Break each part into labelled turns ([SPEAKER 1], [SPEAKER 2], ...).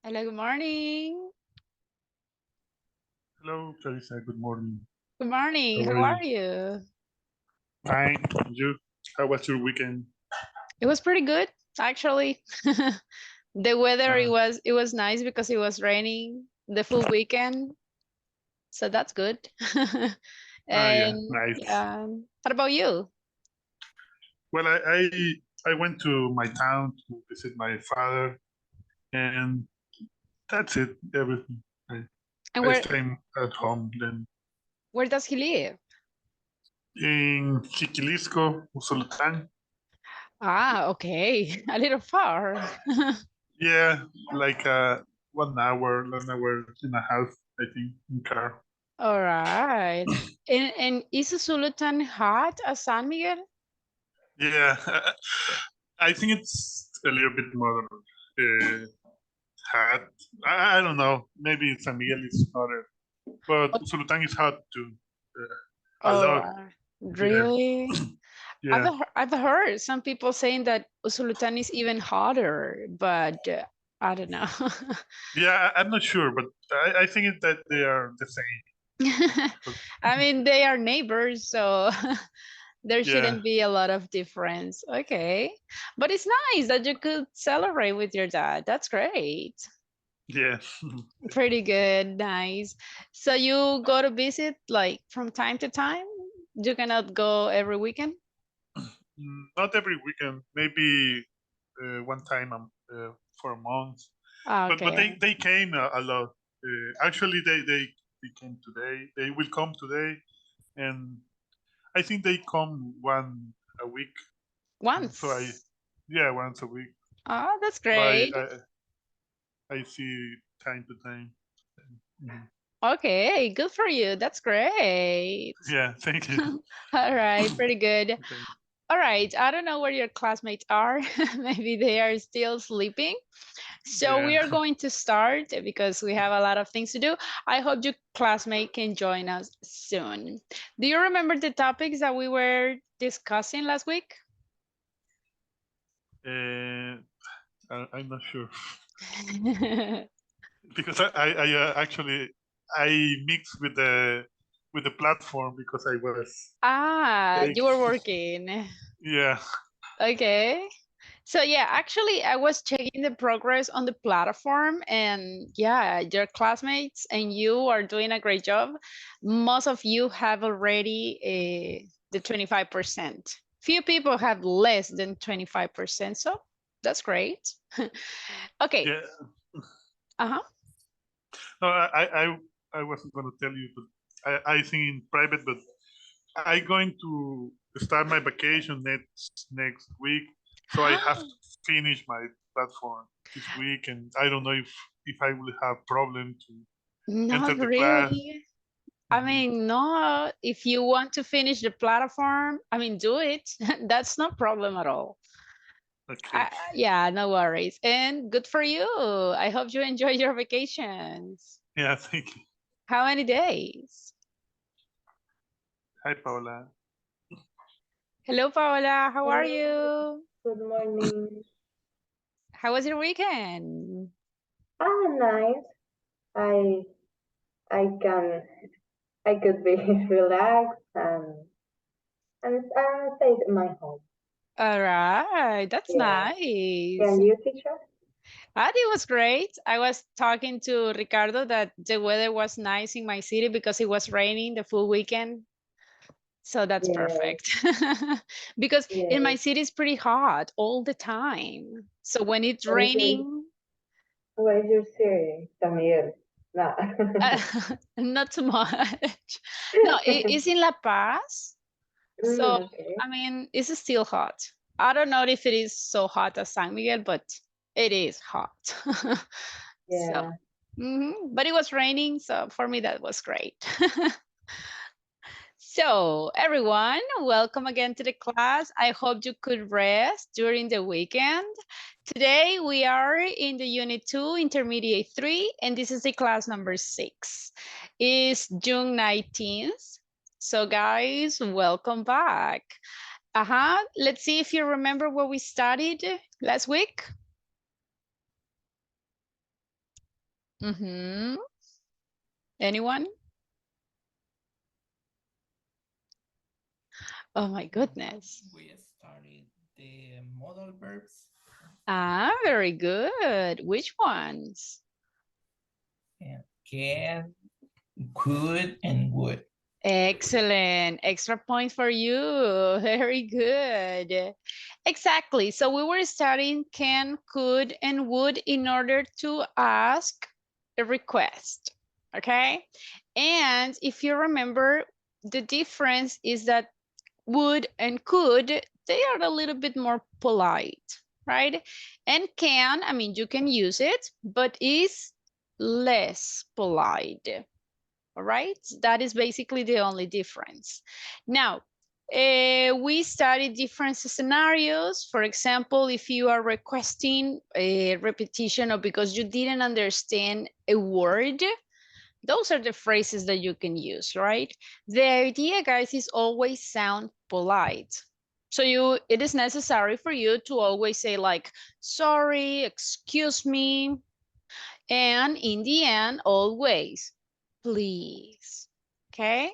[SPEAKER 1] Hello, good morning.
[SPEAKER 2] Hello, Clarissa. Good morning.
[SPEAKER 1] Good morning.
[SPEAKER 2] How
[SPEAKER 1] How
[SPEAKER 2] are you?
[SPEAKER 1] are you?
[SPEAKER 2] Fine. And you? How was your weekend?
[SPEAKER 1] It was pretty good, actually. The weather
[SPEAKER 2] Uh,
[SPEAKER 1] it was nice because it was raining the full weekend, so that's good.
[SPEAKER 2] yeah,
[SPEAKER 1] And
[SPEAKER 2] nice.
[SPEAKER 1] yeah, what about you?
[SPEAKER 2] Well, I went to my town to visit my father, and that's it. Everything.
[SPEAKER 1] And
[SPEAKER 2] I
[SPEAKER 1] where
[SPEAKER 2] stay at home then
[SPEAKER 1] where does he live?
[SPEAKER 2] in Jiquilisco, Usulután.
[SPEAKER 1] Ah, okay, a little far.
[SPEAKER 2] Yeah, like 1 hour and a half, I think, in car.
[SPEAKER 1] All right. And is Sultan hot as San Miguel?
[SPEAKER 2] Yeah, I think it's a little bit more hot. I don't know. Maybe San Miguel is hotter, but Sultan is hot too. A
[SPEAKER 1] All
[SPEAKER 2] lot.
[SPEAKER 1] right.
[SPEAKER 2] Yeah,
[SPEAKER 1] Really?
[SPEAKER 2] yeah,
[SPEAKER 1] I've heard some people saying that Usulután is even hotter, but I don't know.
[SPEAKER 2] yeah. I'm not sure, but I think that they are the same. But
[SPEAKER 1] I mean, they are neighbors, so there
[SPEAKER 2] yeah,
[SPEAKER 1] shouldn't be a lot of difference. Okay. But it's nice that you could celebrate with your dad. That's great.
[SPEAKER 2] yeah.
[SPEAKER 1] Pretty good. Nice. So you go to visit like from time to time? You cannot go every weekend?
[SPEAKER 2] Not every weekend. Maybe one time for a month.
[SPEAKER 1] Ah,
[SPEAKER 2] But
[SPEAKER 1] okay.
[SPEAKER 2] they came a lot. Actually, they came today. They will come today, and I think they come one a week. So
[SPEAKER 1] Once.
[SPEAKER 2] yeah, once a week.
[SPEAKER 1] Oh, that's
[SPEAKER 2] So
[SPEAKER 1] great.
[SPEAKER 2] I see time to time. Mhm.
[SPEAKER 1] Okay, good for you. That's great.
[SPEAKER 2] Yeah, thank you.
[SPEAKER 1] All right, pretty good.
[SPEAKER 2] Okay.
[SPEAKER 1] All right, I don't know where your classmates are. Maybe they are still sleeping. So
[SPEAKER 2] Yeah.
[SPEAKER 1] we are going to start because we have a lot of things to do. I hope your classmate can join us soon. Do you remember the topics that we were discussing last week?
[SPEAKER 2] Uh, I'm not sure because I actually I mixed with the platform because I was
[SPEAKER 1] Ah,
[SPEAKER 2] take
[SPEAKER 1] you were working.
[SPEAKER 2] yeah.
[SPEAKER 1] Okay. So yeah, actually I was checking the progress on the platform and yeah, your classmates and you are doing a great job. Most of you have already the 25%. Few people have less than 25%, so that's great. Okay.
[SPEAKER 2] Yeah.
[SPEAKER 1] Uh-huh.
[SPEAKER 2] No, I wasn't gonna tell you, but I think in private, but I going to start my vacation next week, so I have to finish my platform this week, and I don't know if I will have problem to enter
[SPEAKER 1] Not
[SPEAKER 2] the class.
[SPEAKER 1] really. I
[SPEAKER 2] Mhm.
[SPEAKER 1] mean, no, if you want to finish the platform, I mean, do it. That's no problem at all.
[SPEAKER 2] Okay.
[SPEAKER 1] Yeah, no worries. And good for you. I hope you enjoy your vacations.
[SPEAKER 2] Yeah. Thank you.
[SPEAKER 1] How many days?
[SPEAKER 2] Hi, Paola.
[SPEAKER 1] Hello, Paola. How are
[SPEAKER 3] Hello,
[SPEAKER 1] you?
[SPEAKER 3] good morning.
[SPEAKER 1] How was your weekend?
[SPEAKER 3] Nice. I I can I could be relaxed and stay at my home.
[SPEAKER 1] All right, that's
[SPEAKER 3] Yeah.
[SPEAKER 1] nice.
[SPEAKER 3] Can you, teacher?
[SPEAKER 1] It was great. I was talking to Ricardo that the weather was nice in my city because it was raining the full weekend. So that's
[SPEAKER 3] Yes,
[SPEAKER 1] perfect. Because in my
[SPEAKER 3] yes.
[SPEAKER 1] city it's pretty hot all the time. So when it's
[SPEAKER 3] What is your
[SPEAKER 1] raining,
[SPEAKER 3] what is your city, Samuel? No.
[SPEAKER 1] uh, not too much. No, it's in La Paz. So,
[SPEAKER 3] Okay.
[SPEAKER 1] I mean, it's still hot. I don't know if it is so hot as San Miguel, but it is hot. So,
[SPEAKER 3] Yeah.
[SPEAKER 1] but it was raining. So for me, that was great. So, everyone, welcome again to the class. I hope you could rest during the weekend. Today, we are in the Unit 2, Intermediate 3, and this is the class number 6. It's June 19th. So, guys, welcome back. Let's see if you remember what we studied last week. Mm-hmm. Anyone? Oh my goodness.
[SPEAKER 4] We started the modal verbs.
[SPEAKER 1] Ah, very good. Which ones?
[SPEAKER 4] And can, could, and would.
[SPEAKER 1] Excellent. Extra point for you. Very good. Exactly. So we were studying can, could, and would in order to ask a request. Okay. And if you remember, the difference is that would and could, they are a little bit more polite, right? And can, I mean, you can use it, but is less polite. All right, that is basically the only difference. Now, we studied different scenarios. For example, if you are requesting a repetition or because you didn't understand a word, those are the phrases that you can use, right? The idea, guys, is always sound polite. So it is necessary for you to always say like, sorry, excuse me, and in the end, always, please. Okay?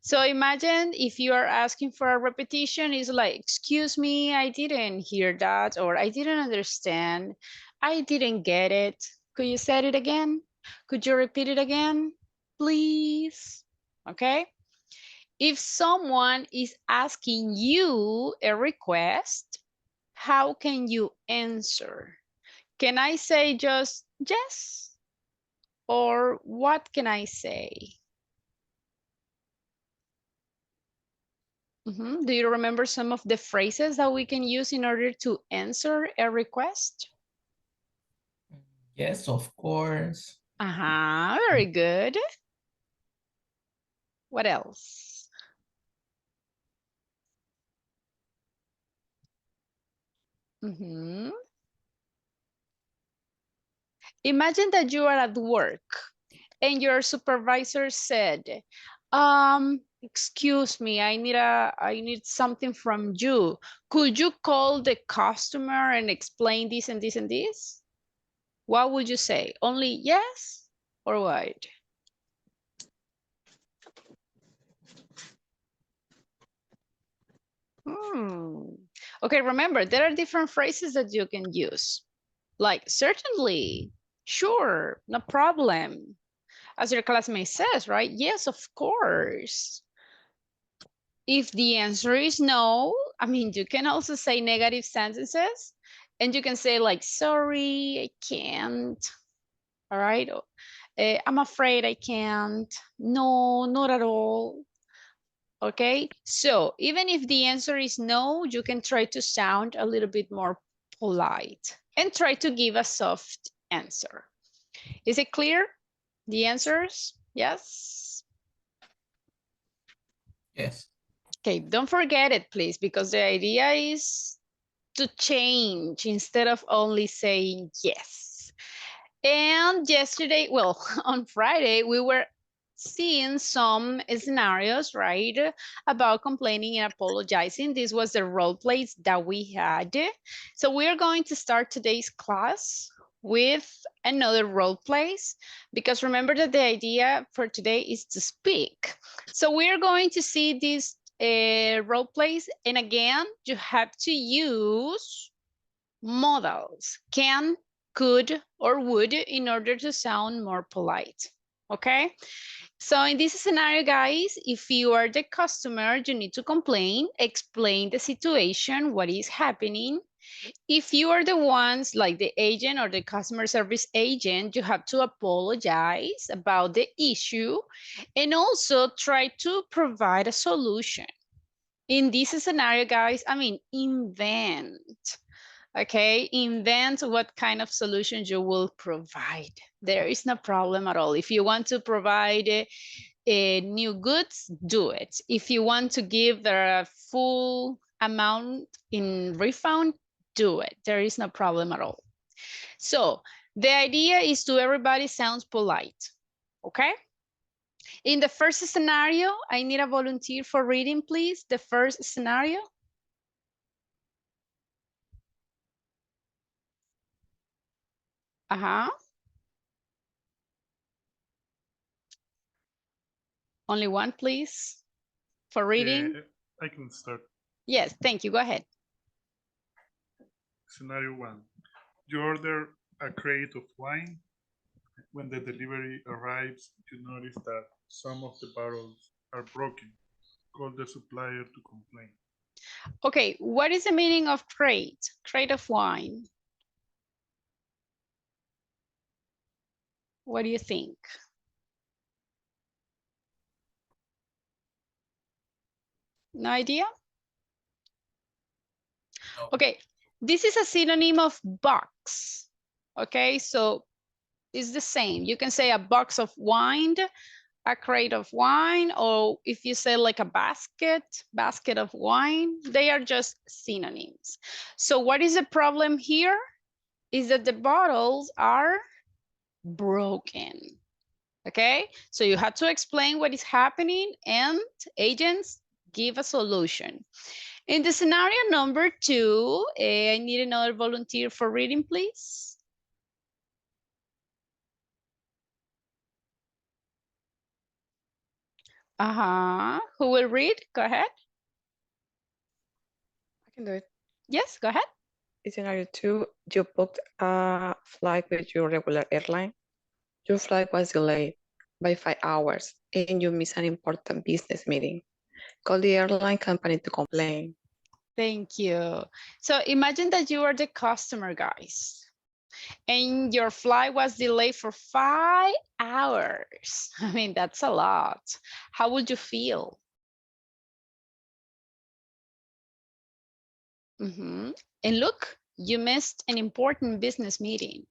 [SPEAKER 1] So imagine if you are asking for a repetition, it's like, excuse me, I didn't hear that, or I didn't understand. I didn't get it. Could you say it again? Could you repeat it again? Please. Okay? If someone is asking you a request, how can you answer? Can I say just yes? Or what can I say? Do you remember some of the phrases that we can use in order to answer a request?
[SPEAKER 4] Yes, of course.
[SPEAKER 1] Very good. What else? Imagine that you are at work and your supervisor said, excuse me, I need something from you. Could you call the customer and explain this and this and this? What would you say? Only yes or what? Okay, remember, there are different phrases that you can use. Like, certainly, sure, no problem. As your classmate says, right? Yes, of course. If the answer is no, I mean, you can also say negative sentences. And you can say like, sorry, I can't. All right. I'm afraid I can't. No, not at all. Okay, so even if the answer is no, you can try to sound a little bit more polite and try to give a soft answer. Is it clear? The answers? Yes?
[SPEAKER 4] Yes.
[SPEAKER 1] Okay, don't forget it, please, because the idea is to change instead of only saying yes. And yesterday, well, on Friday, we were seeing some scenarios, right, about complaining and apologizing. This was the role plays that we had. So we're going to start today's class with another role plays, because remember that the idea for today is to speak. So we're going to see these role plays, and again, you have to use modals, can, could, or would in order to sound more polite. Okay, so in this scenario, guys, if you are the customer, you need to complain, explain the situation, what is happening. If you are the ones like the agent or the customer service agent, you have to apologize about the issue and also try to provide a solution. In this scenario, guys, I mean, invent. Okay, invent what kind of solutions you will provide. There is no problem at all. If you want to provide new goods, do it. If you want to give the full amount in refund, do it. There is no problem at all. So the idea is to everybody sounds polite, okay? In the first scenario, I need a volunteer for reading, please. The first scenario. Only one, please, for reading.
[SPEAKER 2] I can start.
[SPEAKER 1] Yes, thank you. Go ahead.
[SPEAKER 2] Scenario 1. You order a crate of wine. When the delivery arrives, you notice that some of the bottles are broken. Call the supplier to complain.
[SPEAKER 1] Okay, what is the meaning of crate? Crate of wine. What do you think? No idea? Okay, this is a synonym of box. Okay, so it's the same. You can say a box of wine, a crate of wine, or if you say like a basket of wine, they are just synonyms. So what is the problem here? Is that the bottles are broken. Okay, so you have to explain what is happening and agents give a solution. In the scenario number 2, I need another volunteer for reading, please. Who will read? Go ahead.
[SPEAKER 5] I can do it.
[SPEAKER 1] Yes, go ahead.
[SPEAKER 5] In scenario 2, you booked a flight with your regular airline. Your flight was delayed by 5 hours and you missed an important business meeting. Call the airline company to complain.
[SPEAKER 1] Thank you. So imagine that you are the customer, guys, and your flight was delayed for 5 hours. I mean, that's a lot. How would you feel? And look, you missed an important business meeting.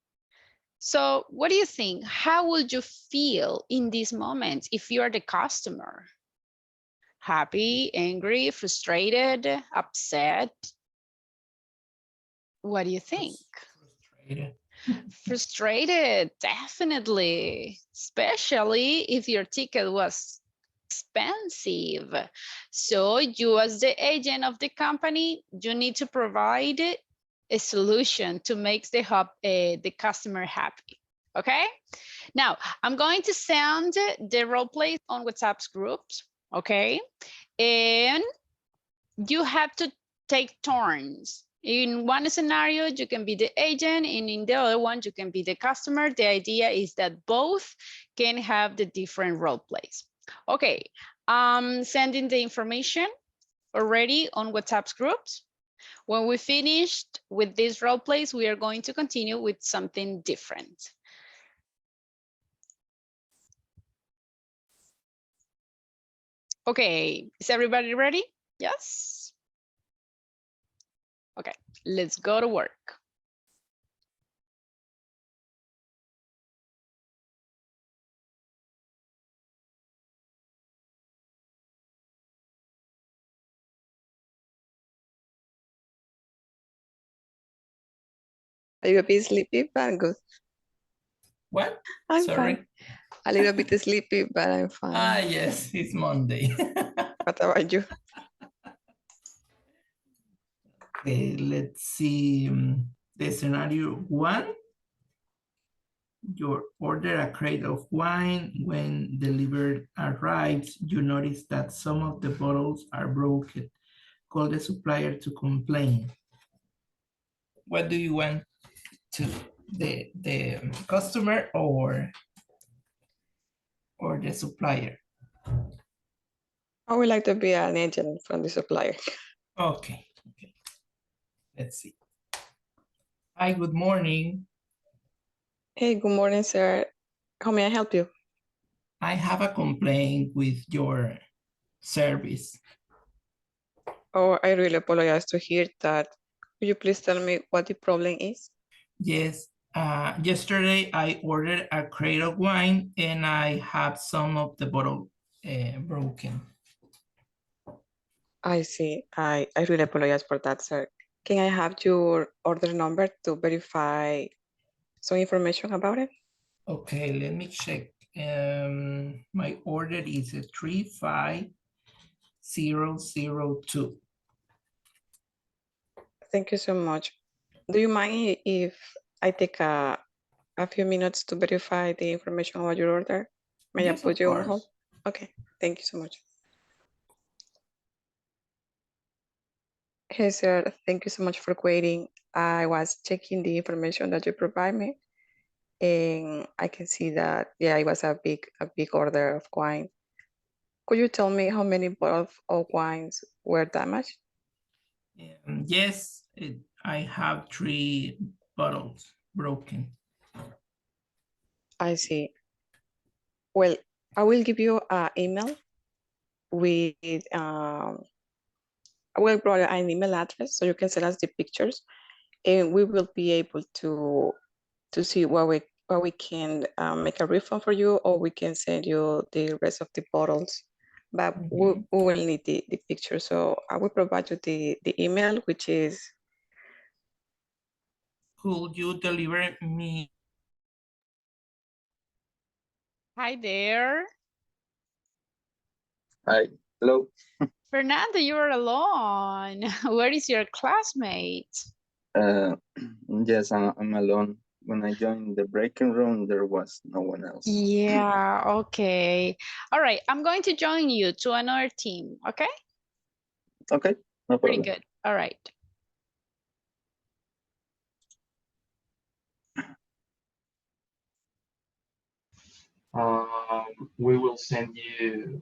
[SPEAKER 1] So what do you think? How would you feel in these moments if you are the customer? Happy, angry, frustrated, upset? What do you think?
[SPEAKER 4] Frustrated.
[SPEAKER 1] Frustrated, definitely, especially if your ticket was expensive. So you as the agent of the company, you need to provide a solution to make the customer happy. Okay, now I'm going to send the role plays on WhatsApp's groups. Okay, and you have to take turns. In one scenario, you can be the agent, and in the other one, you can be the customer. The idea is that both can have the different role plays. Okay, I'm sending the information already on WhatsApp's groups. When we finished with these role plays, we are going to continue with something different. Okay, is everybody ready? Yes? Okay, let's go to work.
[SPEAKER 5] Are you a bit sleepy, but good?
[SPEAKER 4] What?
[SPEAKER 5] I'm
[SPEAKER 4] Sorry.
[SPEAKER 5] fine. A little bit sleepy, but I'm fine.
[SPEAKER 4] Ah, yes, it's Monday.
[SPEAKER 5] What about you?
[SPEAKER 4] Okay, let's see. The scenario 1. You order a crate of wine. When delivered arrives, you notice that some of the bottles are broken. Call the supplier to complain. What do you want to the customer or the supplier?
[SPEAKER 5] I would like to be an agent from the supplier.
[SPEAKER 4] Okay. Let's see. Hi, good morning.
[SPEAKER 5] Hey, good morning, sir. How may I help you?
[SPEAKER 4] I have a complaint with your service.
[SPEAKER 5] Oh, I really apologize to hear that. Could you please tell me what the problem is?
[SPEAKER 4] Yes, yesterday I ordered a crate of wine and I have some of the bottle broken.
[SPEAKER 5] I see. I really apologize for that, sir. Can I have your order number to verify some information about it?
[SPEAKER 4] Okay, let me check. My order is a 35002.
[SPEAKER 5] Thank you so much. Do you mind if I take a few minutes to verify the information about your order? May I
[SPEAKER 4] Yes,
[SPEAKER 5] put
[SPEAKER 4] of
[SPEAKER 5] you on
[SPEAKER 4] course.
[SPEAKER 5] hold? Okay. Thank you so much. Hey, sir, thank you so much for waiting. I was checking the information that you provide me, and I can see that, yeah, it was a big order of wine. Could you tell me how many bottles of wines were damaged?
[SPEAKER 4] Yes, I have 3 bottles broken.
[SPEAKER 5] I see. Well, I will give you an email with, I will provide an email address so you can send us the pictures, and we will be able to see where we can make a refund for you, or we can send you the rest of the bottles. But we will need the picture. So I will provide you the email, which is,
[SPEAKER 4] Could you deliver me?
[SPEAKER 1] Hi there.
[SPEAKER 6] Hi, hello.
[SPEAKER 1] Fernando, you're alone. Where is your classmate?
[SPEAKER 6] Uh, yes, I'm alone. When I joined the breaking room, there was no one else.
[SPEAKER 1] Yeah, okay. All right, I'm going to join you to another team, okay?
[SPEAKER 6] Okay, no
[SPEAKER 1] Pretty
[SPEAKER 6] problem.
[SPEAKER 1] good. All right.
[SPEAKER 7] We will send you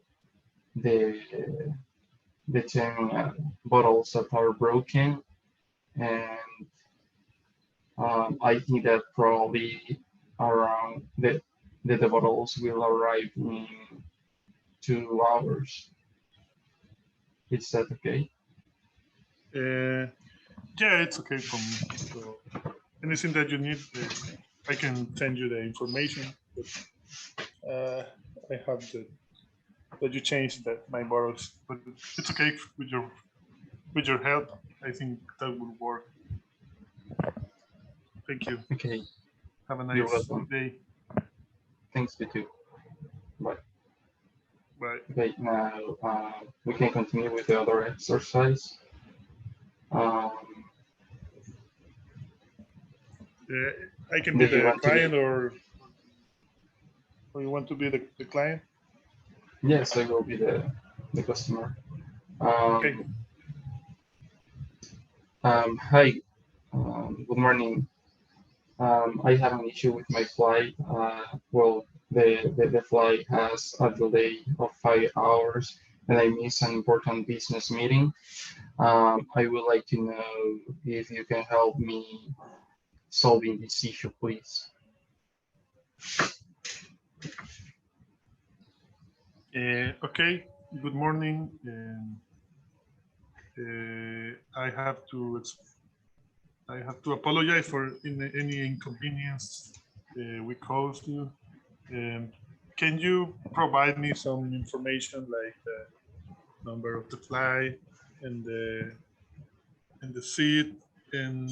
[SPEAKER 7] the 10 bottles that are broken, and I think that probably around the bottles will arrive in 2 hours. Is that okay?
[SPEAKER 2] Yeah, it's okay for me. So anything that you need, I can send you the information. But, I have that you changed that my bottles, but it's okay with your help. I think that will work. Thank you.
[SPEAKER 7] Okay,
[SPEAKER 2] Have a
[SPEAKER 7] you're
[SPEAKER 2] nice
[SPEAKER 7] welcome.
[SPEAKER 2] day.
[SPEAKER 7] Thanks, you too. Bye.
[SPEAKER 2] Bye.
[SPEAKER 7] Okay, now we can continue with the other exercise.
[SPEAKER 2] I can be
[SPEAKER 7] Do you
[SPEAKER 2] the
[SPEAKER 7] want to
[SPEAKER 2] client,
[SPEAKER 7] be?
[SPEAKER 2] or you want to be the client?
[SPEAKER 7] Yes, I will be the customer.
[SPEAKER 2] Okay.
[SPEAKER 7] Hi, good morning. I have an issue with my flight. Well, the flight has a delay of 5 hours, and I missed an important business meeting. I would like to know if you can help me solving this issue, please.
[SPEAKER 2] Okay. Good morning. I have to apologize for any inconvenience we caused you. Can you provide me some information like the number of the flight and the seat and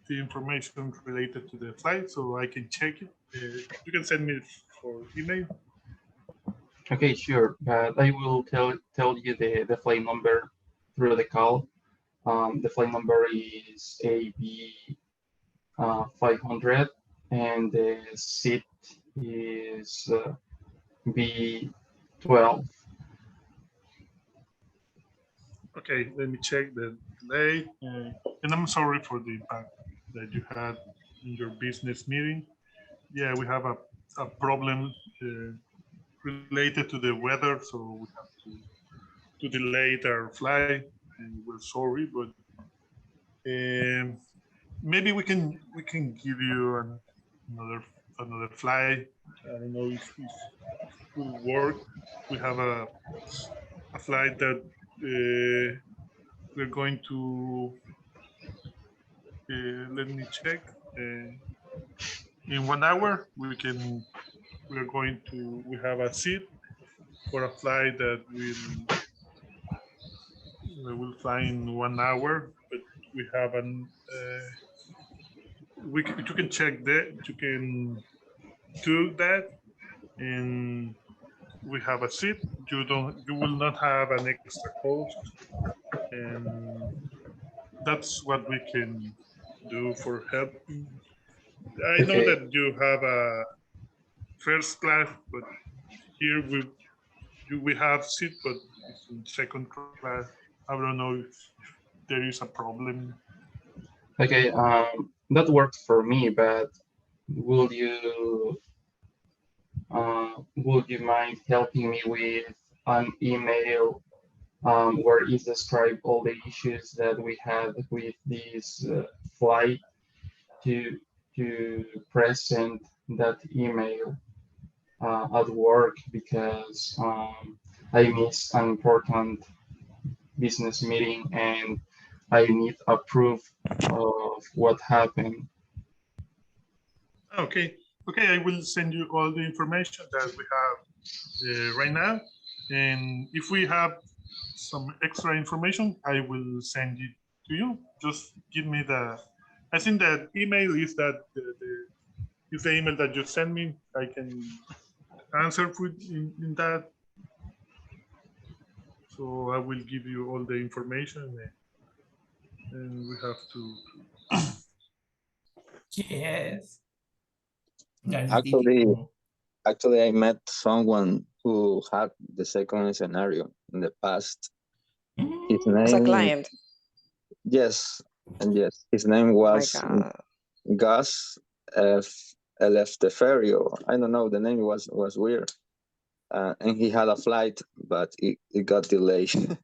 [SPEAKER 2] the information related to the flight so I can check it? You can send me for email.
[SPEAKER 7] Okay, sure, but I will tell you the flight number through the call. The flight number is AB 500, and the seat is B12.
[SPEAKER 2] Okay, let me check the delay. And I'm sorry for the impact that you had in your business meeting. Yeah, we have a problem related to the weather, so we have to delay our flight, and we're sorry, but maybe we can give you another flight. I don't know if it will work. We have a flight that we're going to let me check. In 1 hour, we have a seat for a flight that will fly in 1 hour, but we have you can check that, you can do that, and we have a seat. You will not have an extra cost, and that's what we can do for helping. I know
[SPEAKER 7] Okay,
[SPEAKER 2] that you have a first class, but here we have seat, but it's in second class. I don't know if there is a problem.
[SPEAKER 7] Okay, that worked for me, but would you mind helping me with an email where it describes all the issues that we had with this flight to present that email at work because I missed an important business meeting and I need a proof of what happened.
[SPEAKER 2] Okay, okay, I will send you all the information that we have right now, and if we have some extra information, I will send it to you. Just give me the. I think that email is that is the email that you send me. I can answer in that. So I will give you all the information, and we have to.
[SPEAKER 4] Yes. That is
[SPEAKER 6] Actually,
[SPEAKER 4] difficult.
[SPEAKER 6] actually, I met someone who had the second scenario in the past. His
[SPEAKER 5] As a
[SPEAKER 6] name,
[SPEAKER 5] client.
[SPEAKER 6] yes, and yes, his name
[SPEAKER 5] Oh my
[SPEAKER 6] was
[SPEAKER 5] God.
[SPEAKER 6] Gus F. Elefteferio. I don't know, the name was weird. And he had a flight, but it got delayed.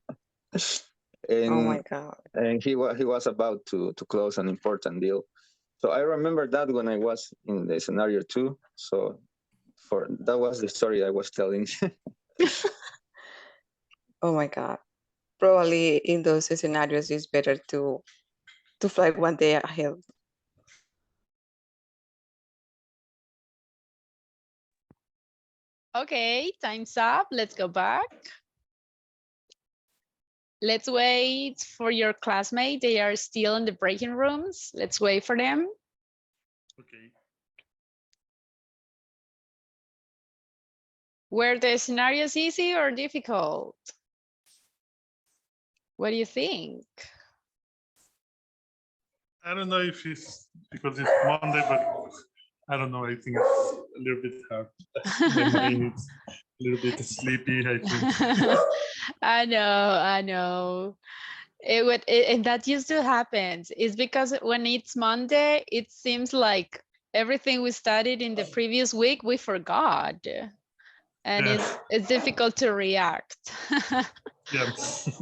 [SPEAKER 5] Oh my
[SPEAKER 6] and
[SPEAKER 5] God.
[SPEAKER 6] and he was about to close an important deal. So I remember that when I was in the scenario 2. So that was the story I was telling.
[SPEAKER 5] Oh my God. Probably in those scenarios, it's better to fly one day ahead.
[SPEAKER 1] Okay, time's up. Let's go back. Let's wait for your classmate. They are still in the breaking rooms. Let's wait for them.
[SPEAKER 2] Okay.
[SPEAKER 1] Were the scenarios easy or difficult? What do you think?
[SPEAKER 2] I don't know if it's because it's Monday, but I don't know. I think it's a little bit hard. My mind is a little bit sleepy, I think.
[SPEAKER 1] I know. And that used to happen. It's because when it's Monday, it seems like everything we studied in the previous week, we forgot. And
[SPEAKER 2] Yeah.
[SPEAKER 1] it's difficult to react.
[SPEAKER 2] Yeah.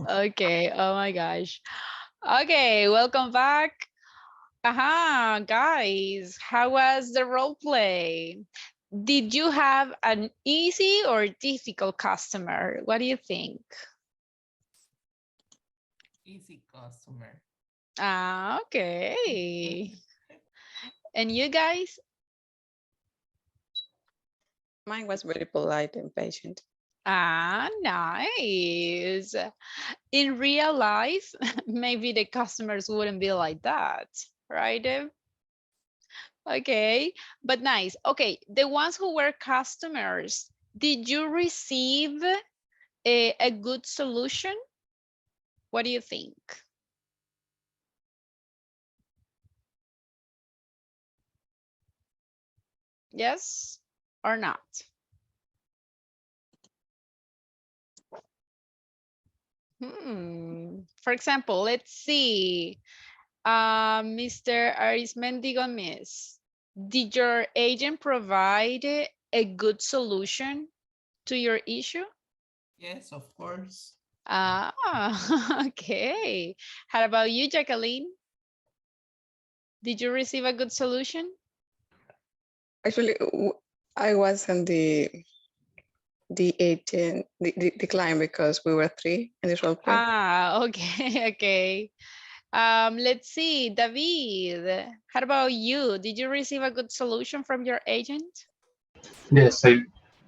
[SPEAKER 1] Okay, oh my gosh. Okay, welcome back. Guys, how was the role play? Did you have an easy or difficult customer? What do you think?
[SPEAKER 4] Easy customer.
[SPEAKER 1] Okay. And you guys?
[SPEAKER 5] Mine was very polite and patient.
[SPEAKER 1] Nice. In real life, maybe the customers wouldn't be like that, right? Okay, but nice. Okay, the ones who were customers, did you receive a good solution? What do you think? Yes or not? For example, let's see. Mr. Arismendi Gomez, did your agent provide a good solution to your issue?
[SPEAKER 4] Yes, of course.
[SPEAKER 1] Okay. How about you, Jacqueline? Did you receive a good solution?
[SPEAKER 5] Actually, I wasn't the agent, the client, because we were 3 in this role play.
[SPEAKER 1] Okay, okay. Let's see, David, how about you? Did you receive a good solution from your agent?
[SPEAKER 7] Yes,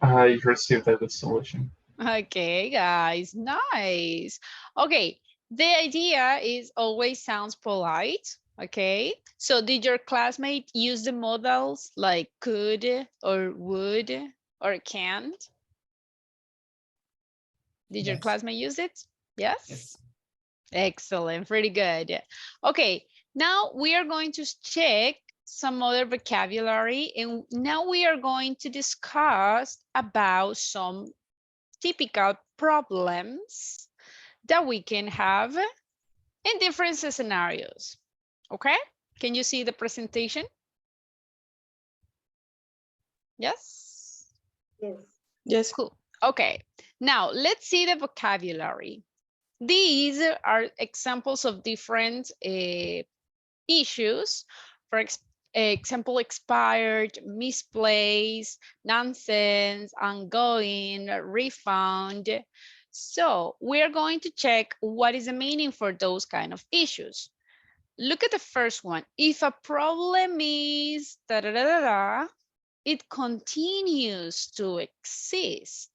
[SPEAKER 7] I received a good solution.
[SPEAKER 1] Okay, guys, nice. Okay, the idea is always sounds polite. Okay, so did your classmate use the modals like could or would or can't? Did your
[SPEAKER 4] Yes.
[SPEAKER 1] classmate use it? Yes?
[SPEAKER 4] Yes.
[SPEAKER 1] Excellent, pretty good. Okay, now we are going to check some other vocabulary, and now we are going to discuss about some typical problems that we can have in different scenarios. Okay, can you see the presentation? Yes?
[SPEAKER 3] Yes.
[SPEAKER 5] Yes.
[SPEAKER 1] Cool. Okay, now let's see the vocabulary. These are examples of different issues. For example, expired, misplaced, nonsense, ongoing, refund. So we're going to check what is the meaning for those kind of issues. Look at the first one. If a problem is da da da da da, it continues to exist.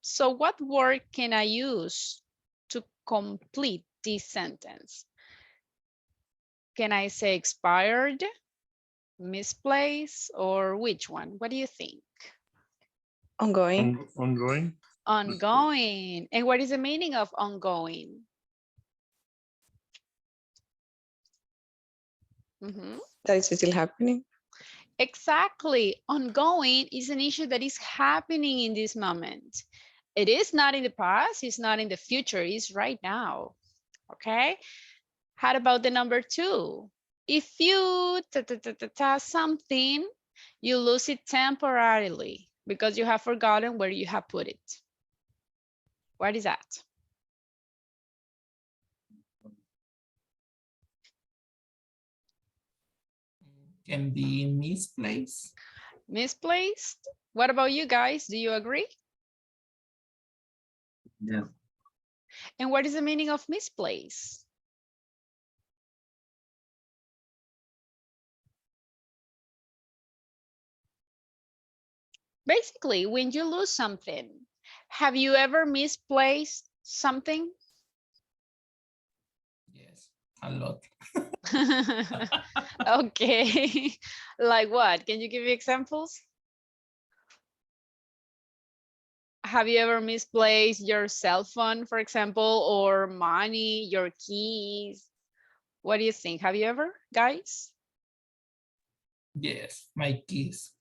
[SPEAKER 1] So what word can I use to complete this sentence? Can I say expired, misplaced, or which one? What do you think?
[SPEAKER 5] Ongoing.
[SPEAKER 2] Ongoing.
[SPEAKER 1] Ongoing. And what is the meaning of ongoing?
[SPEAKER 5] That is still happening.
[SPEAKER 1] Exactly. Ongoing is an issue that is happening in this moment. It is not in the past, it's not in the future, it's right now. Okay. How about the number 2? If you something, you lose it temporarily because you have forgotten where you have put it. What is that?
[SPEAKER 4] Can be misplaced.
[SPEAKER 1] Misplaced? What about you guys? Do you agree?
[SPEAKER 6] Yes.
[SPEAKER 1] And what is the meaning of misplaced? Basically, when you lose something, have you ever misplaced something?
[SPEAKER 4] Yes, a lot.
[SPEAKER 1] Okay. Like what? Can you give me examples? Have you ever misplaced your cell phone, for example, or money, your keys? What do you think? Have you ever, guys?
[SPEAKER 4] Yes, my keys.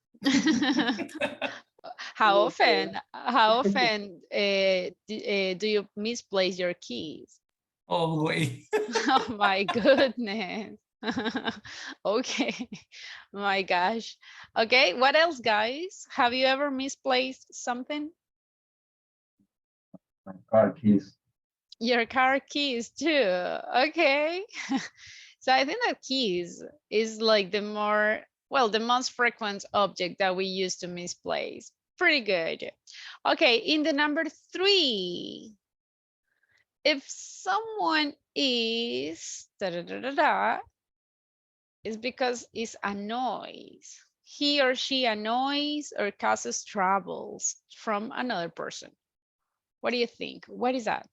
[SPEAKER 1] How often? How often do you misplace your keys?
[SPEAKER 4] Always.
[SPEAKER 1] Oh my goodness. Okay. My gosh. Okay, what else, guys? Have you ever misplaced something?
[SPEAKER 6] My car keys.
[SPEAKER 1] Your car keys too. Okay. So I think that keys is like the more, well, the most frequent object that we use to misplace. Pretty good. Okay, in the number 3, if someone is da, da, da, da, da, it's because it's annoyed. He or she annoys or causes troubles from another person. What do you think? What is that?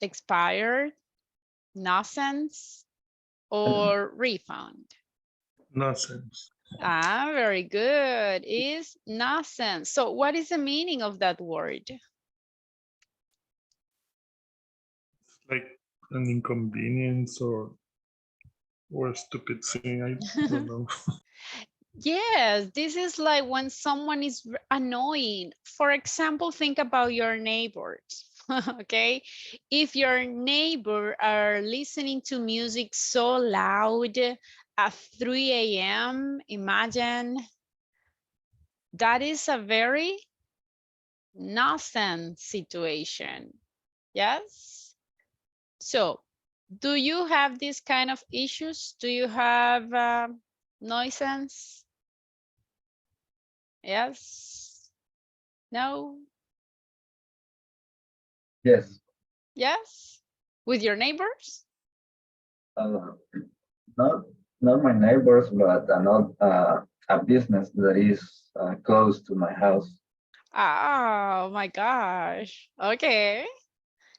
[SPEAKER 1] Expired, nonsense, or refund?
[SPEAKER 2] Nonsense.
[SPEAKER 1] Ah, very good. Is nonsense. So what is the meaning of that word?
[SPEAKER 2] Like an inconvenience or a stupid thing. I don't know.
[SPEAKER 1] Yes, this is like when someone is annoying. For example, think about your neighbors. Okay, if your neighbor are listening to music so loud at 3 a.m., imagine that is a very nonsense situation. Yes. So do you have this kind of issues? Do you have nuisance? Yes. No.
[SPEAKER 6] Yes.
[SPEAKER 1] Yes. With your neighbors?
[SPEAKER 6] Uh, not not my neighbors, but not a business that is close to my house.
[SPEAKER 1] Oh my gosh. Okay.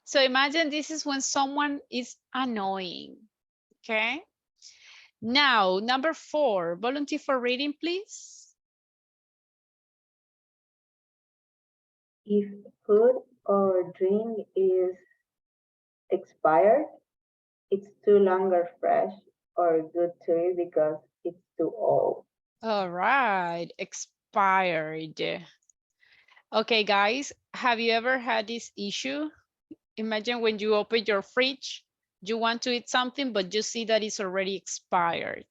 [SPEAKER 1] So imagine this is when someone is annoying. Okay. Now, number 4, volunteer for reading, please.
[SPEAKER 3] If food or drink is expired, it's too longer fresh or good to eat because it's too old.
[SPEAKER 1] All right, expired. Okay, guys, have you ever had this issue? Imagine when you open your fridge, you want to eat something, but you see that it's already expired.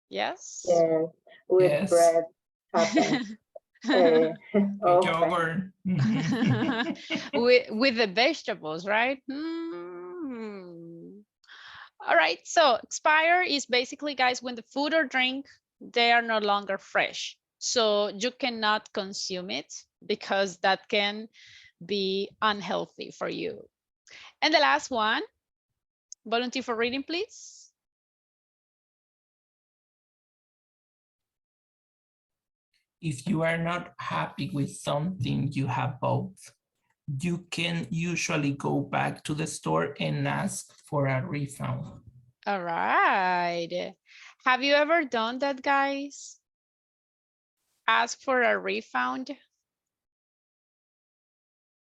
[SPEAKER 1] Yes?
[SPEAKER 3] Yes, with
[SPEAKER 4] Yes.
[SPEAKER 3] bread happens.
[SPEAKER 4] With
[SPEAKER 3] often.
[SPEAKER 4] yogurt. Mhm.
[SPEAKER 1] with the vegetables, right? All right, so expire is basically, guys, when the food or drink, they are no longer fresh. So you cannot consume it because that can be unhealthy for you. And the last one, volunteer for reading, please.
[SPEAKER 4] If you are not happy with something you have bought, you can usually go back to the store and ask for a refund.
[SPEAKER 1] All right. Have you ever done that, guys? Ask for a refund?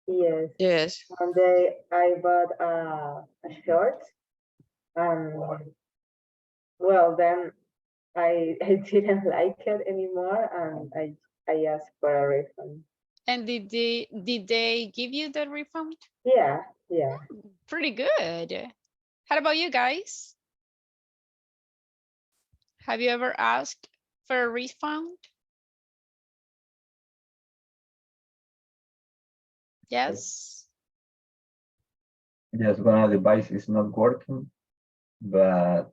[SPEAKER 3] Yes.
[SPEAKER 5] Yes.
[SPEAKER 3] One day I bought a short, and well, then I didn't like it anymore, and I asked for a refund.
[SPEAKER 1] And did they give you the refund?
[SPEAKER 3] Yeah, yeah.
[SPEAKER 1] Pretty good. How about you guys? Have you ever asked for a refund? Yes.
[SPEAKER 8] Yes, when a device is not working, but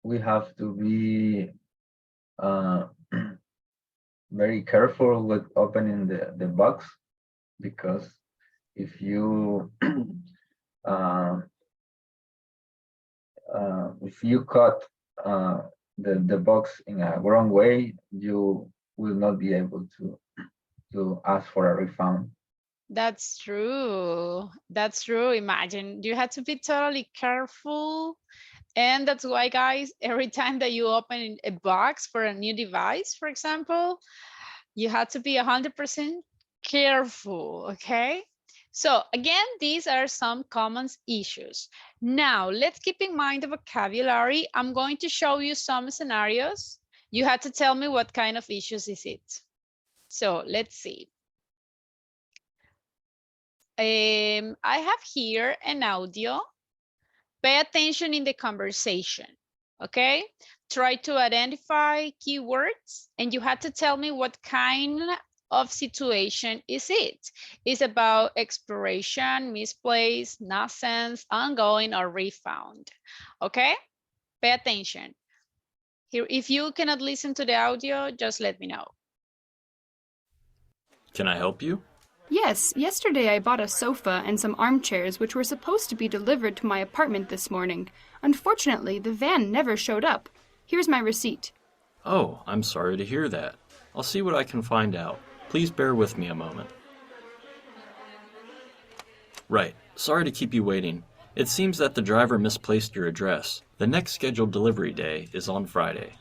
[SPEAKER 8] we have to be very careful with opening the box, because if you cut the box in a wrong way, you will not be able to ask for a refund.
[SPEAKER 1] That's true. That's true. Imagine you had to be totally careful. And that's why, guys, every time that you open a box for a new device, for example, you had to be 100% careful, okay? So again, these are some common issues. Now, let's keep in mind the vocabulary. I'm going to show you some scenarios. You had to tell me what kind of issues is it. So let's see. I have here an audio. Pay attention in the conversation, okay? Try to identify keywords, and you had to tell me what kind of situation is it. Is about exploration, misplaced, nonsense, ongoing, or refound, okay? Pay attention. Here, if you cannot listen to the audio, just let me know.
[SPEAKER 9] Can I help you?
[SPEAKER 10] Yes, yesterday I bought a sofa and some armchairs which were supposed to be delivered to my apartment this morning. Unfortunately, the van never showed up. Here's my receipt.
[SPEAKER 9] Oh, I'm sorry to hear that. I'll see what I can find out. Please bear with me a moment. Right, sorry to keep you waiting. It seems that the driver misplaced your address. The next scheduled delivery day is on Friday.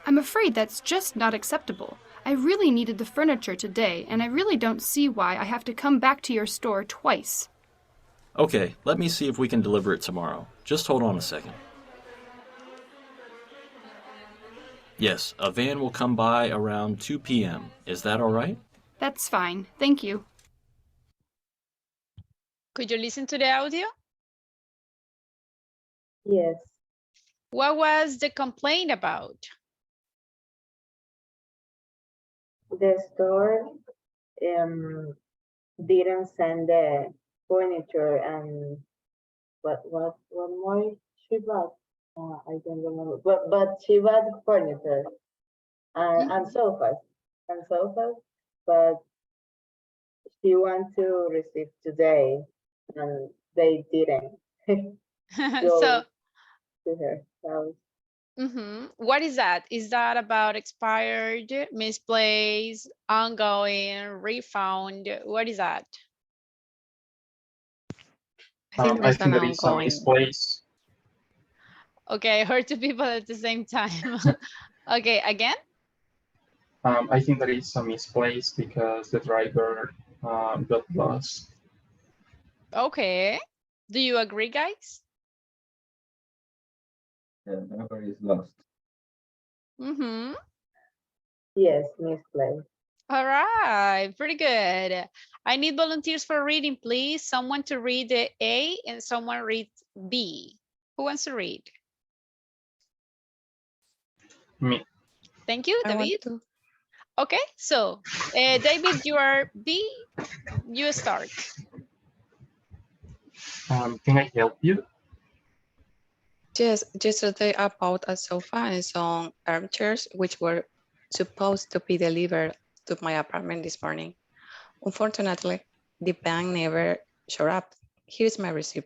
[SPEAKER 10] I'm afraid that's just not acceptable. I really needed the furniture today, and I really don't see why I have to come back to your store twice.
[SPEAKER 9] Okay, let me see if we can deliver it tomorrow. Just hold on a second. Yes, a van will come by around 2 p.m. Is that all right?
[SPEAKER 10] That's fine. Thank you.
[SPEAKER 1] Could you listen to the audio?
[SPEAKER 3] Yes.
[SPEAKER 1] What was the complaint about?
[SPEAKER 3] The store didn't send the furniture, and what more she bought? I don't remember. But she bought furniture and sofas but she want to receive today, and they didn't go
[SPEAKER 1] So,
[SPEAKER 3] to her house.
[SPEAKER 1] what is that? Is that about expired, misplaced, ongoing, refound? What is that?
[SPEAKER 5] I think
[SPEAKER 7] I
[SPEAKER 5] that's
[SPEAKER 7] think
[SPEAKER 5] an
[SPEAKER 7] that is a
[SPEAKER 5] ongoing.
[SPEAKER 7] misplace.
[SPEAKER 1] Okay, I heard two people at the same time. Okay, again?
[SPEAKER 7] I think that it's a misplaced because the driver got lost.
[SPEAKER 1] Okay. Do you agree, guys?
[SPEAKER 8] The driver is lost.
[SPEAKER 1] Mm-hmm.
[SPEAKER 3] Yes, misplaced.
[SPEAKER 1] All right, pretty good. I need volunteers for reading, please. Someone to read the A and someone read B. Who wants to read?
[SPEAKER 7] Me.
[SPEAKER 1] Thank you,
[SPEAKER 5] I want
[SPEAKER 1] David.
[SPEAKER 5] to.
[SPEAKER 1] Okay, so David, you are B. You start.
[SPEAKER 7] Can I help you?
[SPEAKER 5] Yes, yesterday I bought a sofa and some armchairs which were supposed to be delivered to my apartment this morning. Unfortunately, the bank never showed up. Here's my receipt.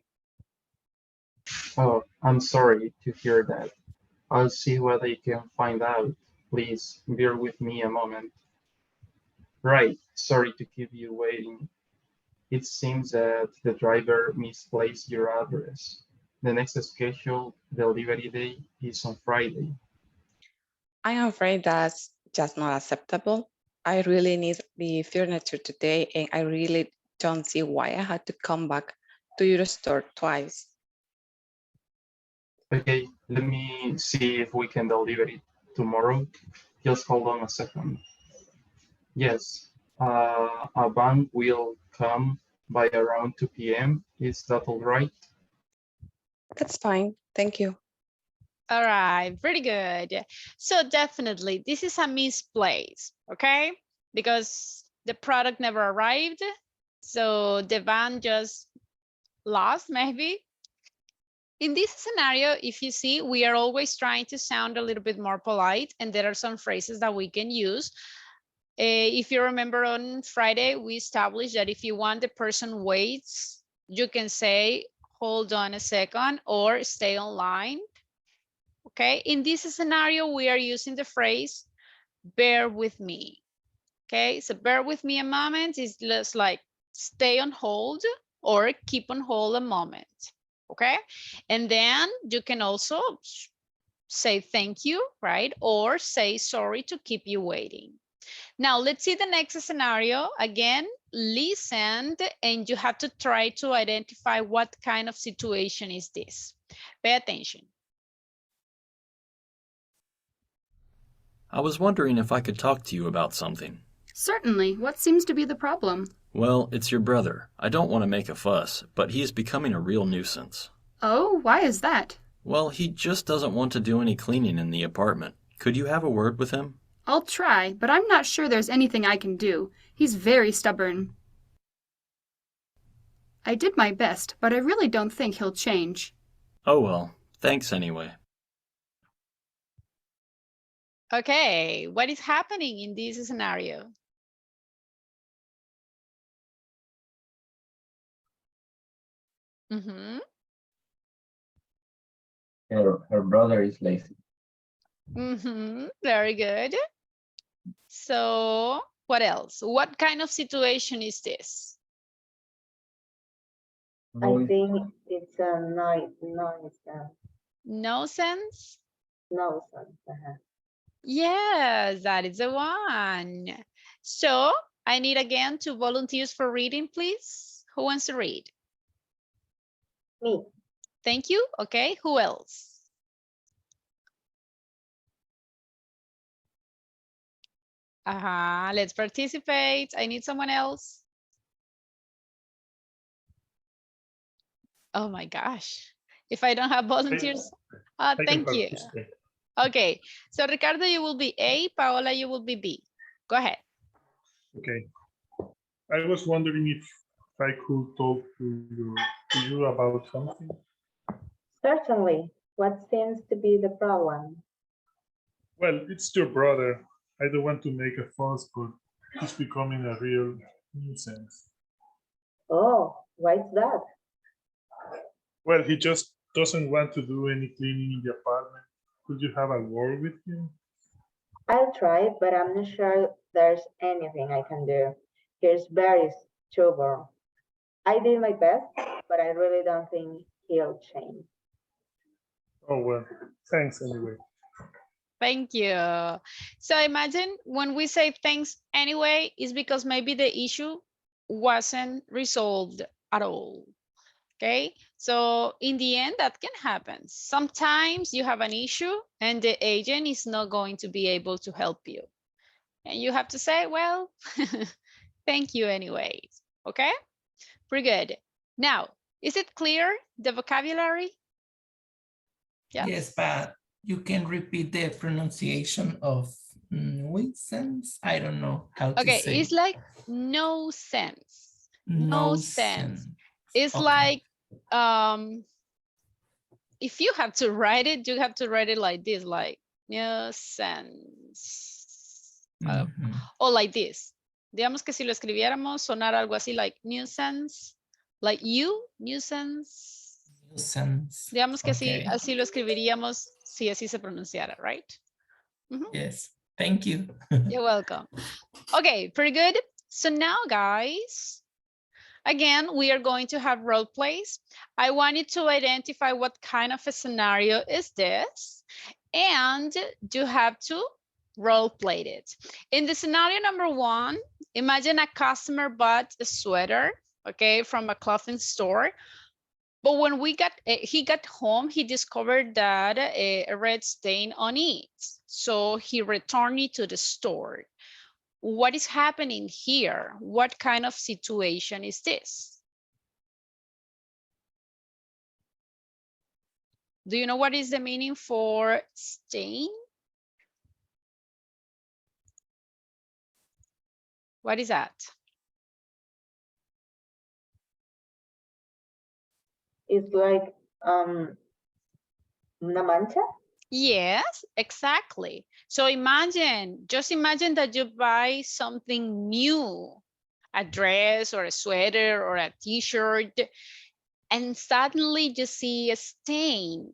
[SPEAKER 7] Oh, I'm sorry to hear that. I'll see what I can find out. Please bear with me a moment. Right, sorry to keep you waiting. It seems that the driver misplaced your address. The next scheduled delivery day is on Friday.
[SPEAKER 5] I am afraid that's just not acceptable. I really need the furniture today and I really don't see why I had to come back to your store twice.
[SPEAKER 7] Okay, let me see if we can deliver it tomorrow. Just hold on a second. Yes, a van will come by around 2 p.m. Is that all right?
[SPEAKER 5] That's fine, thank you.
[SPEAKER 1] All right, pretty good. So definitely, this is a misplaced, okay? Because the product never arrived. So the van just lost, maybe. In this scenario, if you see, we are always trying to sound a little bit more polite, and there are some phrases that we can use. If you remember on Friday, we established that if you want the person waits, you can say, hold on a second, or stay online. Okay, in this scenario, we are using the phrase, bear with me. Okay, so bear with me a moment is just like stay on hold or keep on hold a moment. Okay, and then you can also say thank you, right? Or say sorry to keep you waiting. Now let's see the next scenario. Again, listen, and you have to try to identify what kind of situation is this. Pay attention.
[SPEAKER 9] I was wondering if I could talk to you about something.
[SPEAKER 10] Certainly. What seems to be the problem?
[SPEAKER 9] Well, it's your brother. I don't want to make a fuss, but he is becoming a real nuisance.
[SPEAKER 10] Oh, why is that?
[SPEAKER 9] Well, he just doesn't want to do any cleaning in the apartment. Could you have a word with him?
[SPEAKER 10] I'll try, but I'm not sure there's anything I can do. He's very stubborn. I did my best, but I really don't think he'll change.
[SPEAKER 9] Oh well, thanks anyway.
[SPEAKER 1] Okay, what is happening in this scenario? Mm-hmm.
[SPEAKER 8] Her brother is lazy.
[SPEAKER 1] Mm-hmm. Very good. So what else? What kind of situation is this?
[SPEAKER 3] I think it's a nonsense.
[SPEAKER 1] No sense?
[SPEAKER 3] Nonsense.
[SPEAKER 1] Yes, that is the one. So I need again 2 volunteers for reading, please. Who wants to read?
[SPEAKER 3] Me.
[SPEAKER 1] Thank you. Okay, who else? Let's participate. I need someone else. Oh my gosh. If I don't have volunteers, thank you. Okay, so Ricardo, you will be A, Paola, you will be B. Go ahead.
[SPEAKER 2] Okay. I was wondering if I could talk to you about something.
[SPEAKER 3] Certainly. What seems to be the problem?
[SPEAKER 2] Well, it's your brother. I don't want to make a fuss, but he's becoming a real nuisance.
[SPEAKER 3] Oh, why's that?
[SPEAKER 2] Well, he just doesn't want to do any cleaning in the apartment. Could you have a word with him?
[SPEAKER 3] I'll try, but I'm not sure there's anything I can do. Here's very stubborn. I did my best, but I really don't think he'll change.
[SPEAKER 2] Oh, well, thanks anyway.
[SPEAKER 1] Thank you. So imagine when we say thanks anyway, it's because maybe the issue wasn't resolved at all. Okay, so in the end, that can happen. Sometimes you have an issue and the agent is not going to be able to help you. And you have to say, well, thank you anyways. Okay, pretty good. Now, is it clear, the vocabulary?
[SPEAKER 4] Yes, but you can repeat the pronunciation of nuisance. I don't know how to
[SPEAKER 1] Okay,
[SPEAKER 4] say.
[SPEAKER 1] it's like no sense. No sense. It's
[SPEAKER 4] Okay.
[SPEAKER 1] like if you have to write it, you have to write it like this, like no sense. Or like this. Digamos que si lo escribiéramos, sonar algo así like nuisance, like you, nuisance.
[SPEAKER 4] Nuisance.
[SPEAKER 1] Digamos que
[SPEAKER 4] Okay.
[SPEAKER 1] así lo escribiríamos si así se pronunciara, right?
[SPEAKER 4] Yes, thank you.
[SPEAKER 1] You're welcome. Okay, pretty good. So now, guys, again, we are going to have role plays. I want you to identify what kind of a scenario is this, and you have to role play it. In the scenario number 1, imagine a customer bought a sweater, okay, from a clothing store. But when he got home, he discovered that a red stain on it. So he returned it to the store. What is happening here? What kind of situation is this? Do you know what is the meaning for stain? What is that?
[SPEAKER 3] It's like una mancha.
[SPEAKER 1] Yes, exactly. So just imagine that you buy something new, a dress or a sweater or a t-shirt, and suddenly you see a stain.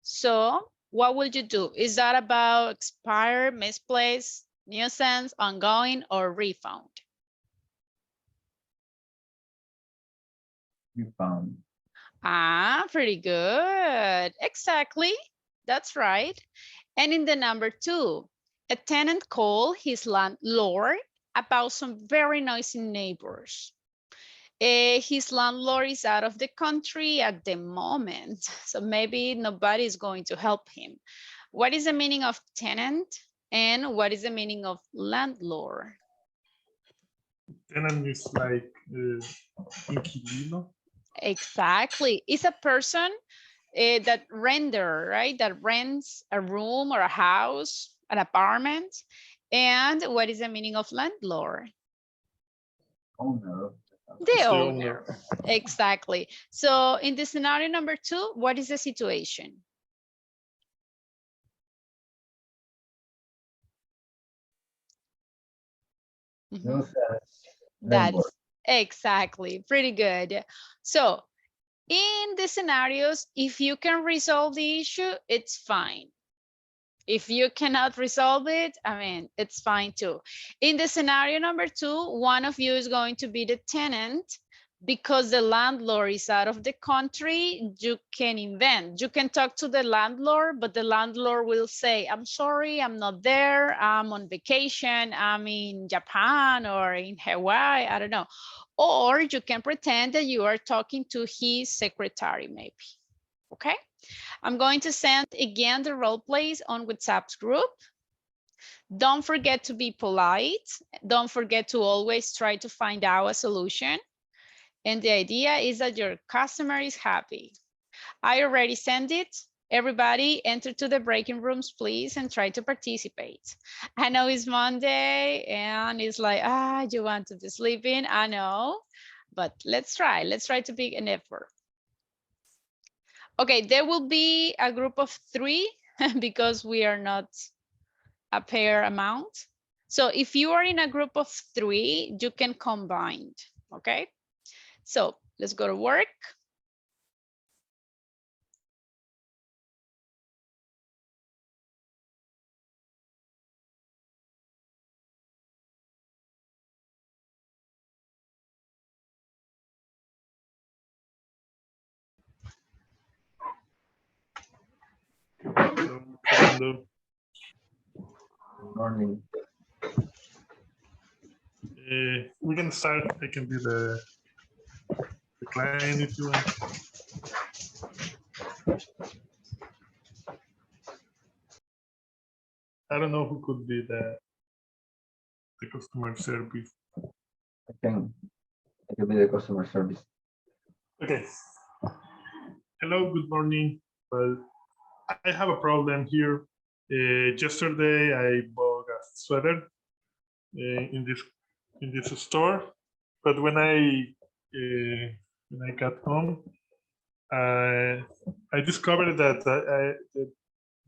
[SPEAKER 1] So what will you do? Is that about expired, misplaced, nuisance, ongoing, or refund?
[SPEAKER 8] Refund.
[SPEAKER 1] Ah, pretty good. Exactly. That's right. And in the number 2, a tenant called his landlord about some very noisy neighbors. His landlord is out of the country at the moment, so maybe nobody is going to help him. What is the meaning of tenant and what is the meaning of landlord?
[SPEAKER 2] Tenant is like inquilino.
[SPEAKER 1] Exactly. It's a person that right? That rents a room or a house, an apartment. And what is the meaning of landlord?
[SPEAKER 8] Owner.
[SPEAKER 1] The owner. Exactly. So in the scenario number 2, what is the situation? That's exactly pretty good. So in the scenarios, if you can resolve the issue, it's fine. If you cannot resolve it, I mean, it's fine too. In the scenario number 2, one of you is going to be the tenant. Because the landlord is out of the country, you can invent. You can talk to the landlord, but the landlord will say, I'm sorry, I'm not there. I'm on vacation. I'm in Japan or in Hawaii. I don't know. Or you can pretend that you are talking to his secretary, maybe. Okay. I'm going to send again the role plays on WhatsApp's group. Don't forget to be polite. Don't forget to always try to find out a solution. And the idea is that your customer is happy. I already sent it. Everybody enter to the breaking rooms, please, and try to participate. I know it's Monday and it's like, you want to be sleeping. I know, but let's try. Let's try to make an effort. Okay, there will be a group of 3 because we are not a pair amount. So if you are in a group of 3, you can combine, okay? So let's go to work.
[SPEAKER 2] So, Hello.
[SPEAKER 8] Good morning.
[SPEAKER 2] We can start. I can be the client if you want. I don't know who could be the customer service.
[SPEAKER 8] I can be the customer service.
[SPEAKER 2] Okay. Hello, good morning. Well, I have a problem here. Yesterday I bought a sweater in this store, but when I got home, I discovered that that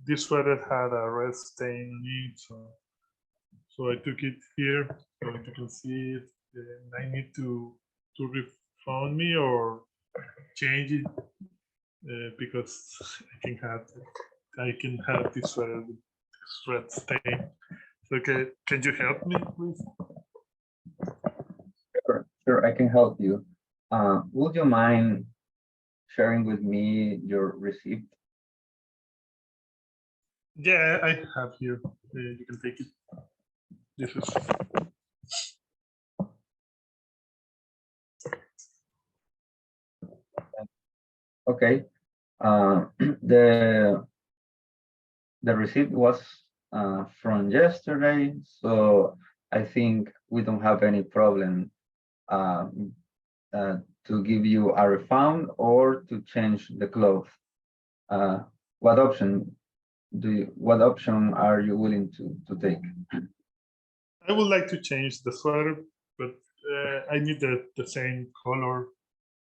[SPEAKER 2] this sweater had a red stain on it, so I took it here so you can see it. And I need to refund me or change it because I can have this sweater with this red stain. So can you help me, please?
[SPEAKER 8] Sure, I can help you. Would you mind sharing with me your receipt?
[SPEAKER 2] Yeah, I have here. You can take it. This is.
[SPEAKER 8] Okay. The receipt was from yesterday, so I think we don't have any problem to give you a refund or to change the clothes. What option are you willing to take?
[SPEAKER 2] I would like to change the sweater, but I need the same color.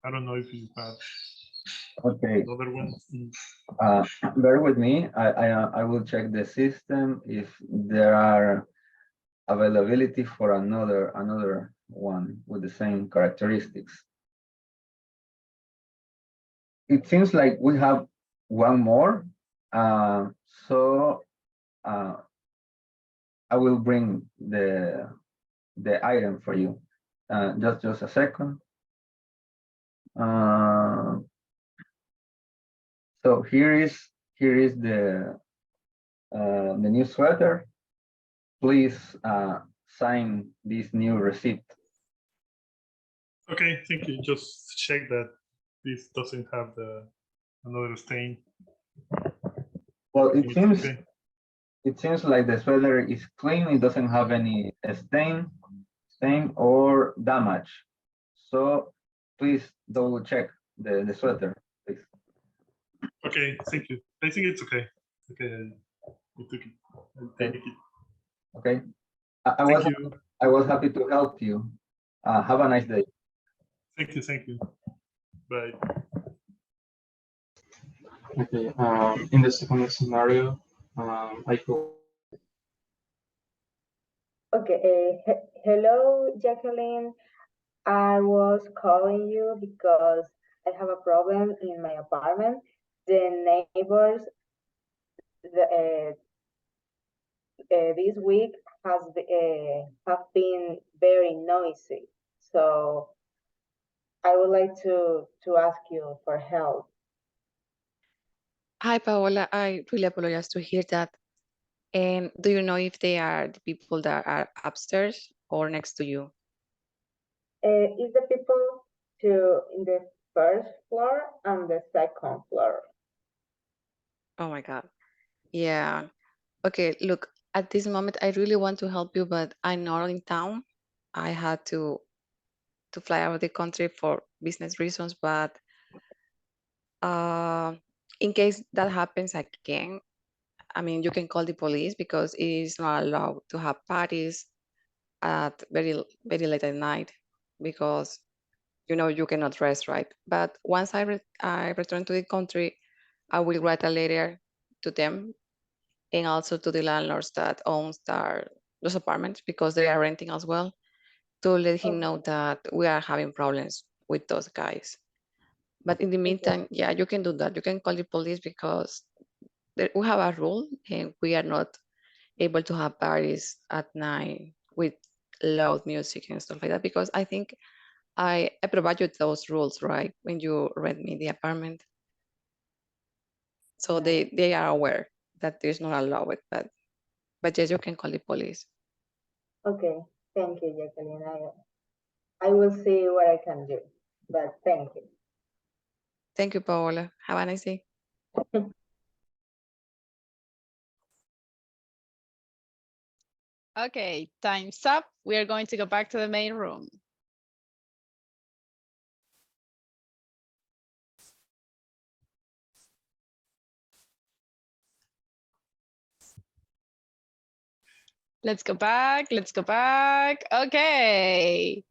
[SPEAKER 2] I don't know if you have
[SPEAKER 8] Okay.
[SPEAKER 2] another one.
[SPEAKER 8] Bear with me. I will check the system if there are availability for another one with the same characteristics. It seems like we have one more, so I will bring the item for you. Just a second. So here is the new sweater. Please sign this new receipt.
[SPEAKER 2] Okay, thank you. Just check that this doesn't have another stain.
[SPEAKER 8] Well,
[SPEAKER 2] I think it's okay.
[SPEAKER 8] it seems like the sweater is clean. It doesn't have any stain or damage. So please double check the sweater, please.
[SPEAKER 2] Okay, thank you. I think it's okay. Okay, I took it. I'll take it.
[SPEAKER 8] Okay.
[SPEAKER 2] Thank you.
[SPEAKER 8] I was happy to help you. Have a nice day.
[SPEAKER 2] Thank you. Thank you. Bye.
[SPEAKER 7] Okay. In the second scenario, I could.
[SPEAKER 3] Okay, hello, Jacqueline. I was calling you because I have a problem in my apartment. The neighbors this week have been very noisy. So I would like to ask you for help.
[SPEAKER 5] Hi, Paola. I really apologize to hear that. And do you know if they are the people that are upstairs or next to you?
[SPEAKER 3] Is the people in the first floor and the second floor.
[SPEAKER 5] Oh my God. Yeah. Okay, look, at this moment, I really want to help you, but I'm not in town. I had to fly out of the country for business reasons, but in case that happens again, I mean, you can call the police because it is not allowed to have parties at very late at night because you cannot rest, right? But once I return to the country, I will write a letter to them and also to the landlords that owns those apartments because they are renting as well, to let him know that we are having problems with those guys. But in the meantime, yeah, you can do that. You can call the police because we have a rule and we are not able to have parties at night with loud music and stuff like that because I think I provide you those rules, right? When you rent me the apartment. So they are aware. that is not allowed, but yes, you can call the police.
[SPEAKER 3] Okay, thank you, Jacqueline. I will see what I can do, but thank you.
[SPEAKER 5] Thank you, Paola. Have a nice day.
[SPEAKER 1] Okay, time's up. We are going to go back to the main room. Let's go back. Let's go back. Okay.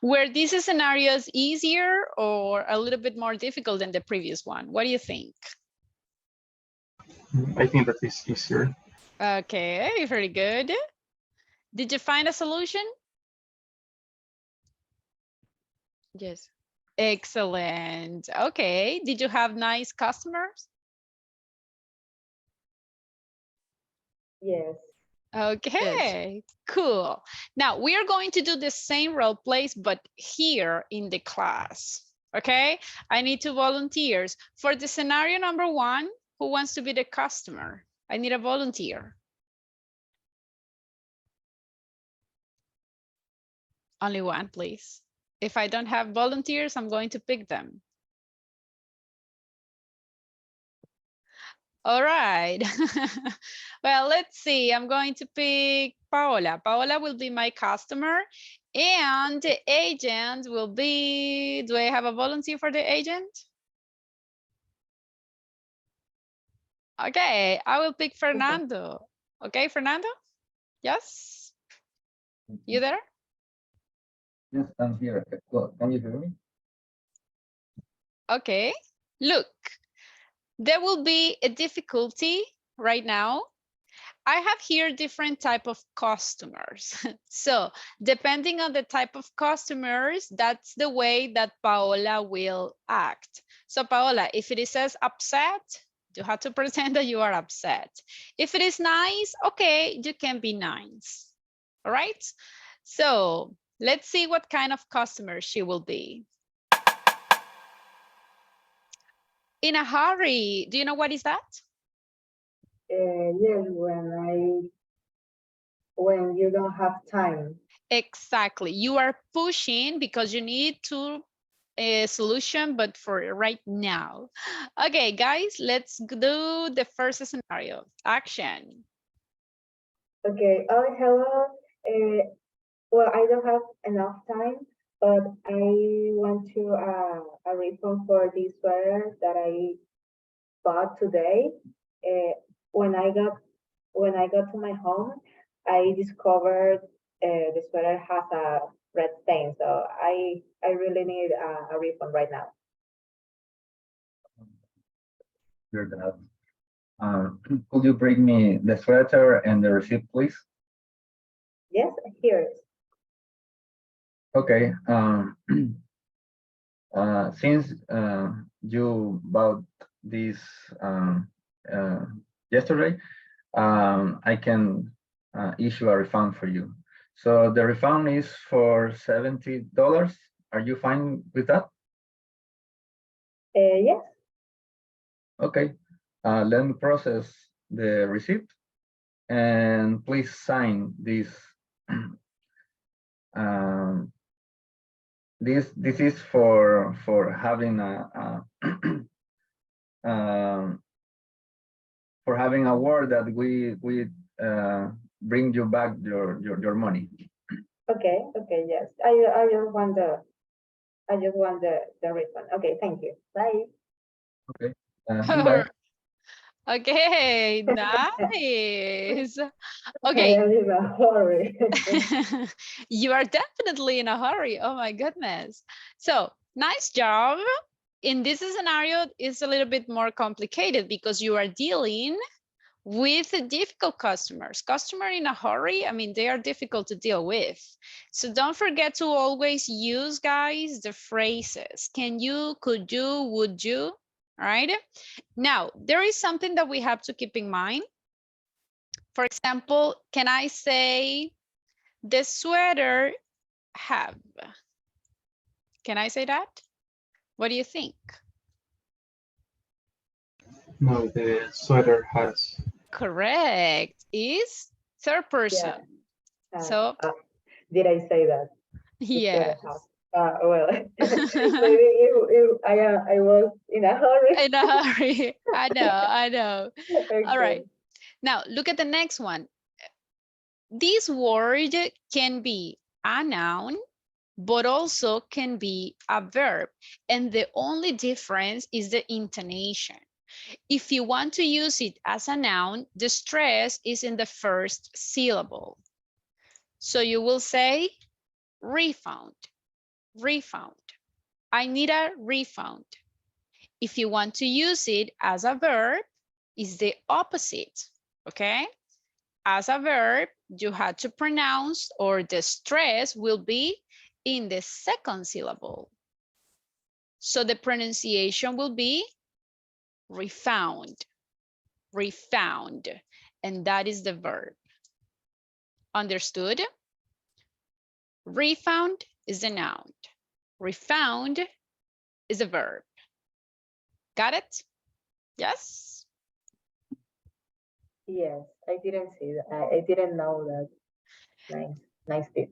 [SPEAKER 1] Were these scenarios easier or a little bit more difficult than the previous one? What do you think?
[SPEAKER 7] I think that is easier.
[SPEAKER 1] Okay, very good. Did you find a solution?
[SPEAKER 5] Yes.
[SPEAKER 1] Excellent. Okay. Did you have nice customers?
[SPEAKER 3] Yes.
[SPEAKER 1] Okay, cool. Now we are going to do the same role plays, but here in the class. Okay, I need 2 volunteers. For the scenario number 1, who wants to be the customer? I need a volunteer. Only one, please. If I don't have volunteers, I'm going to pick them. All right. Well, let's see. I'm going to pick Paola. Paola will be my customer and the agent will be, do I have a volunteer for the agent? Okay, I will pick Fernando. Okay, Fernando? Yes? You there?
[SPEAKER 8] Yes, I'm here. Can you hear me?
[SPEAKER 1] Okay, look, there will be a difficulty right now. I have here different type of customers. So depending on the type of customers, that's the way that Paola will act. So Paola, if it says upset, you have to pretend that you are upset. If it is nice, okay, you can be nice. All right. So let's see what kind of customer she will be. In a hurry. Do you know what is that?
[SPEAKER 3] Yes, when you don't have time.
[SPEAKER 1] Exactly. You are pushing because you need to a solution, but for right now. Okay, guys, let's do the first scenario. Action.
[SPEAKER 3] Okay. Oh, hello. Well, I don't have enough time, but I want to a refund for this sweater that I bought today. When I got to my home, I discovered the sweater has a red stain, so I really need a refund right now.
[SPEAKER 8] Hear that. Could you bring me the sweater and the receipt, please?
[SPEAKER 3] Yes, here it is.
[SPEAKER 8] Okay. Since you bought this yesterday, I can issue a refund for you. So the refund is for $70. Are you fine with that?
[SPEAKER 3] Yes.
[SPEAKER 8] Okay. Let me process the receipt and please sign this. This is for having for having a word that we bring you back your money.
[SPEAKER 3] Okay. Okay. Yes. I just want the refund. Okay. Thank you. Bye.
[SPEAKER 8] Okay. Goodbye.
[SPEAKER 1] Okay, nice.
[SPEAKER 3] I
[SPEAKER 1] Okay.
[SPEAKER 3] am in a hurry.
[SPEAKER 1] You are definitely in a hurry. Oh my goodness. So nice job. In this scenario, it's a little bit more complicated because you are dealing with difficult customers. Customer in a hurry, I mean, they are difficult to deal with. So don't forget to always use, guys, the phrases. Can you, could you, would you? All right. Now, there is something that we have to keep in mind. For example, can I say the sweater have? Can I say that? What do you think?
[SPEAKER 7] No, the sweater has.
[SPEAKER 1] Correct. Is third person. So
[SPEAKER 3] did I say that?
[SPEAKER 1] yeah.
[SPEAKER 3] Well, maybe I was in a hurry.
[SPEAKER 1] In a hurry. I know.
[SPEAKER 3] Okay.
[SPEAKER 1] All right. Now look at the next one. This word can be a noun, but also can be a verb. And the only difference is the intonation. If you want to use it as a noun, the stress is in the first syllable. So you will say refund, refund. I need a refund. If you want to use it as a verb, it's the opposite, okay? As a verb, you had to pronounce, or the stress will be in the second syllable. So the pronunciation will be refound, refound, and that is the verb. Understood? Refound is the noun. Refound is a verb. Got it? Yes?
[SPEAKER 3] Yes, I didn't see that. I didn't know that. Nice tip.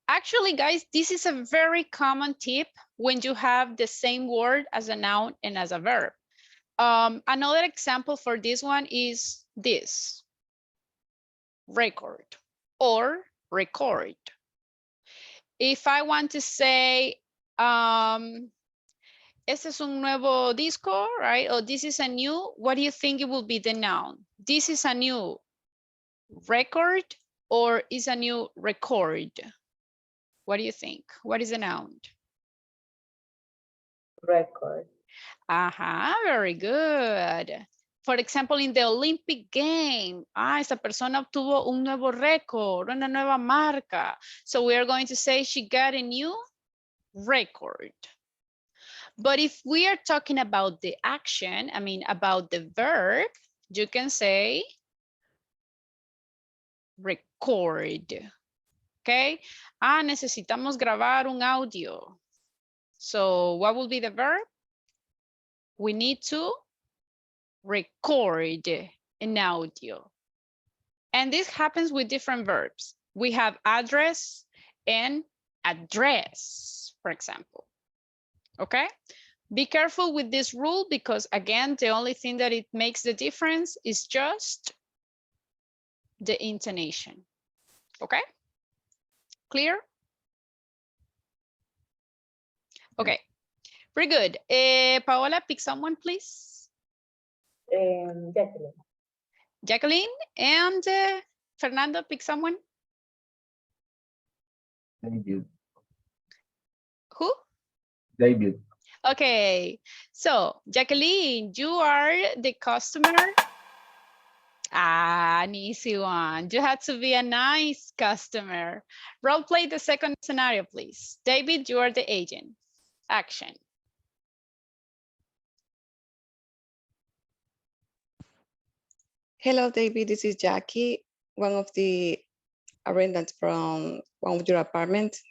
[SPEAKER 1] Actually, guys, this is a very common tip when you have the same word as a noun and as a verb. Another example for this one is this. Record or record. If I want to say, este es un nuevo disco, right? Or this is a new, what do you think it will be the noun? This is a new record or is a new record? What do you think? What is the noun?
[SPEAKER 3] Record.
[SPEAKER 1] Very good. For example, in the Olympic game, esa persona obtuvo un nuevo récord, una nueva marca. So we are going to say she got a new record. But if we are talking about the action, I mean, about the verb, you can say record. Okay. Necesitamos grabar un audio. So what will be the verb? We need to record an audio. And this happens with different verbs. We have address and address, for example. Okay? Be careful with this rule because, again, the only thing that it makes the difference is just the intonation. Okay? Clear? Okay. Very good. Paola, pick someone, please.
[SPEAKER 3] Jacqueline.
[SPEAKER 1] Jacqueline and Fernando, pick someone.
[SPEAKER 8] David.
[SPEAKER 1] Who?
[SPEAKER 8] David.
[SPEAKER 1] Okay, so Jacqueline, you are the customer. An easy one. You have to be a nice customer. Role play the second scenario, please. David, you are the agent. Action.
[SPEAKER 5] Hello, David. This is Jackie, one of the arrendants from one of your apartments.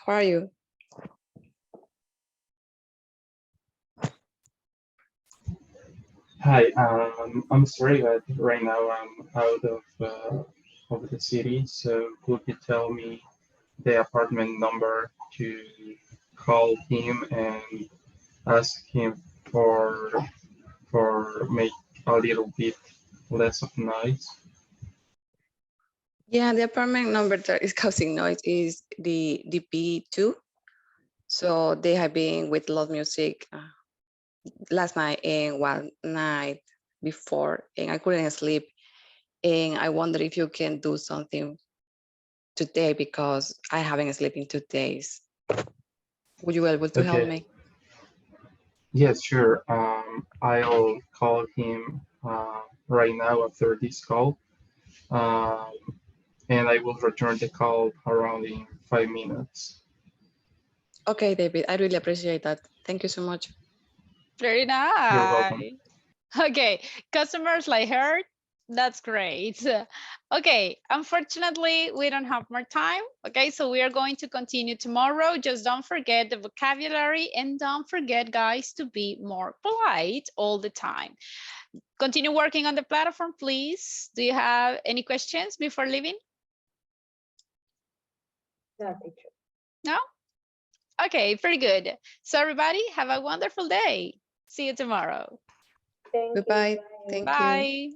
[SPEAKER 5] How are you?
[SPEAKER 7] Hi, I'm sorry, but right now I'm out of the city. So could you tell me the apartment number to call him and ask him for make a little bit less of noise?
[SPEAKER 5] Yeah, the apartment number that is causing noise is the DP2. So they have been with loud music last night and one night before, and I couldn't sleep. And I wonder if you can do something today because I haven't slept in 2 days. Would you be able to help me?
[SPEAKER 7] Yes, sure. I'll call him right now after this call. And I will return the call around in 5 minutes.
[SPEAKER 5] Okay, David, I really appreciate that. Thank you so much.
[SPEAKER 1] Very nice.
[SPEAKER 7] You're welcome.
[SPEAKER 1] Okay, customers like her, that's great. Okay, unfortunately, we don't have more time. Okay, so we are going to continue tomorrow. Just don't forget the vocabulary and don't forget, guys, to be more polite all the time. continue working on the platform, please. Do you have any questions before leaving?
[SPEAKER 3] No, teacher.
[SPEAKER 1] No? Okay, pretty good. So everybody, have a wonderful day. See you tomorrow.
[SPEAKER 3] Thank you.
[SPEAKER 5] Goodbye. Thank you.
[SPEAKER 1] Bye.